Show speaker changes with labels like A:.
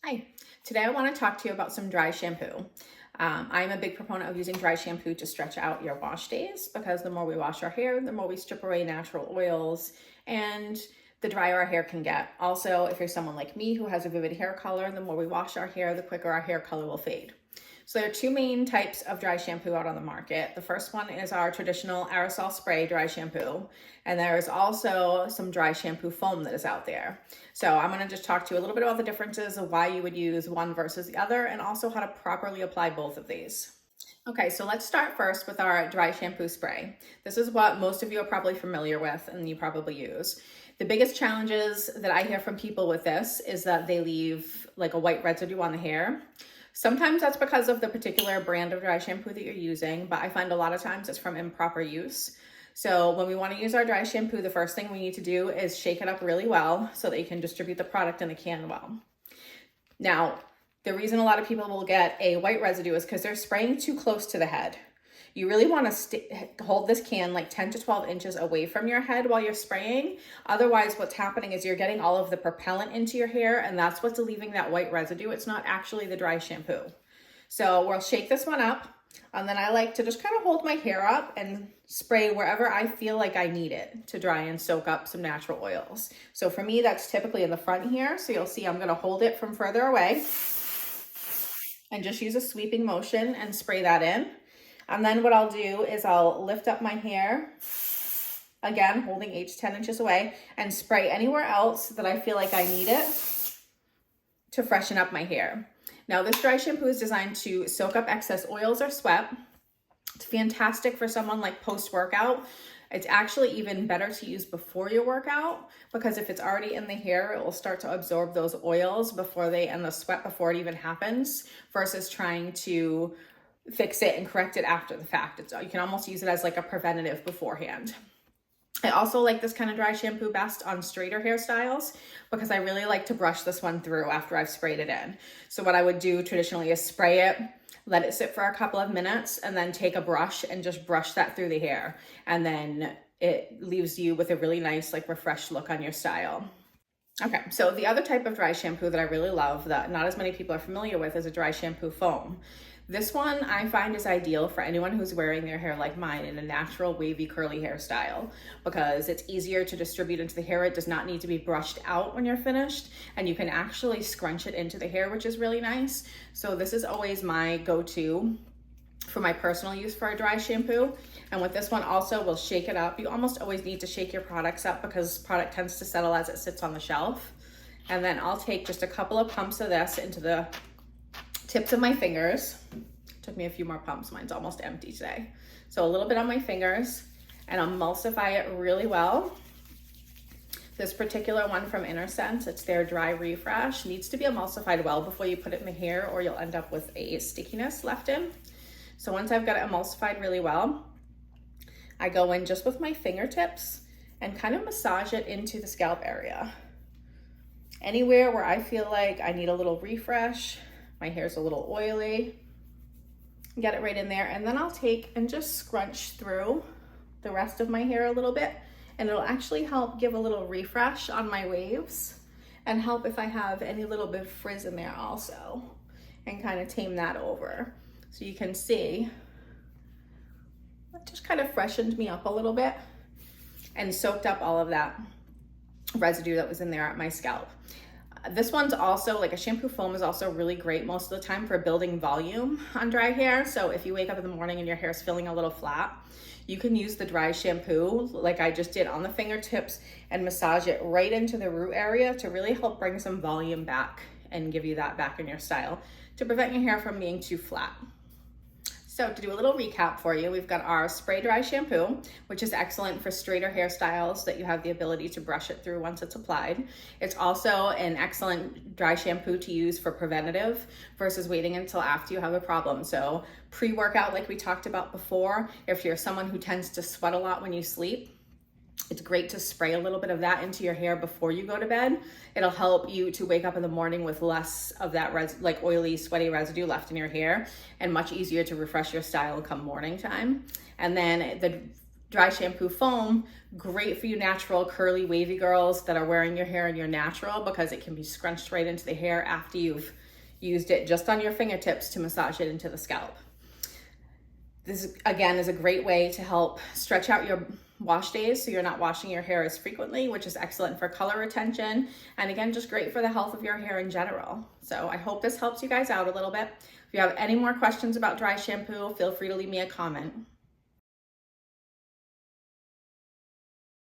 A: Hi, today I want to talk to you about some dry shampoo. I'm a big proponent of using dry shampoo to stretch out your wash days because the more we wash our hair, the more we strip away natural oils and the drier our hair can get. Also, if you're someone like me who has a vivid hair color, the more we wash our hair, the quicker our hair color will fade. So there are two main types of dry shampoo out on the market. The first one is our traditional aerosol spray dry shampoo. And there is also some dry shampoo foam that is out there. So I'm gonna just talk to you a little bit about the differences of why you would use one versus the other and also how to properly apply both of these. Okay, so let's start first with our dry shampoo spray. This is what most of you are probably familiar with and you probably use. The biggest challenges that I hear from people with this is that they leave like a white residue on the hair. Sometimes that's because of the particular brand of dry shampoo that you're using, but I find a lot of times it's from improper use. So when we want to use our dry shampoo, the first thing we need to do is shake it up really well so that you can distribute the product in the can well. Now, the reason a lot of people will get a white residue is because they're spraying too close to the head. You really want to hold this can like 10 to 12 inches away from your head while you're spraying. Otherwise, what's happening is you're getting all of the propellant into your hair, and that's what's leaving that white residue. It's not actually the dry shampoo. So we'll shake this one up, and then I like to just kind of hold my hair up and spray wherever I feel like I need it to dry and soak up some natural oils. So for me, that's typically in the front here. So you'll see I'm going to hold it from further away and just use a sweeping motion and spray that in. And then what I'll do is I'll lift up my hair, again, holding 8 to 10 inches away, and spray anywhere else that I feel like I need it to freshen up my hair. Now, this dry shampoo is designed to soak up excess oils or sweat. It's fantastic for someone like post-workout. It's actually even better to use before your workout because if it's already in the hair, it will start to absorb those oils and the sweat before it even happens versus trying to fix it and correct it after the fact. You can almost use it as like a preventative beforehand. I also like this kind of dry shampoo best on straighter hairstyles because I really like to brush this one through after I've sprayed it in. So what I would do traditionally is spray it, let it sit for a couple of minutes, and then take a brush and just brush that through the hair. And then it leaves you with a really nice, like refreshed look on your style. Okay, so the other type of dry shampoo that I really love that not as many people are familiar with is a dry shampoo foam. This one I find is ideal for anyone who's wearing their hair like mine in a natural wavy curly hairstyle because it's easier to distribute into the hair. It does not need to be brushed out when you're finished, and you can actually scrunch it into the hair, which is really nice. So this is always my go-to for my personal use for a dry shampoo. And with this one also, we'll shake it up. You almost always need to shake your products up because product tends to settle as it sits on the shelf. And then I'll take just a couple of pumps of this into the tips of my fingers. Took me a few more pumps, mine's almost empty today. So a little bit on my fingers and emulsify it really well. This particular one from InnerSense, it's their Dry Refresh, needs to be emulsified well before you put it in the hair or you'll end up with a stickiness left in. So once I've got it emulsified really well, I go in just with my fingertips and kind of massage it into the scalp area. Anywhere where I feel like I need a little refresh, my hair's a little oily, get it right in there. And then I'll take and just scrunch through the rest of my hair a little bit, and it'll actually help give a little refresh on my waves and help if I have any little bit of frizz in there also, and kind of tame that over. So you can see it just kind of freshened me up a little bit and soaked up all of that residue that was in there at my scalp. This one's also, like a shampoo foam is also really great most of the time for building volume on dry hair. So if you wake up in the morning and your hair is feeling a little flat, you can use the dry shampoo like I just did on the fingertips and massage it right into the root area to really help bring some volume back and give you that back in your style to prevent your hair from being too flat. So to do a little recap for you, we've got our spray dry shampoo, which is excellent for straighter hairstyles that you have the ability to brush it through once it's applied. It's also an excellent dry shampoo to use for preventative versus waiting until after you have a problem. So pre-workout, like we talked about before, if you're someone who tends to sweat a lot when you sleep, it's great to spray a little bit of that into your hair before you go to bed. It'll help you to wake up in the morning with less of that like oily, sweaty residue left in your hair and much easier to refresh your style come morning time. And then the dry shampoo foam, great for you natural, curly, wavy girls that are wearing your hair in your natural, because it can be scrunched right into the hair after you've used it just on your fingertips to massage it into the scalp. This, again, is a great way to help stretch out your wash days so you're not washing your hair as frequently, which is excellent for color retention. And again, just great for the health of your hair in general. So I hope this helps you guys out a little bit. If you have any more questions about dry shampoo, feel free to leave me a comment.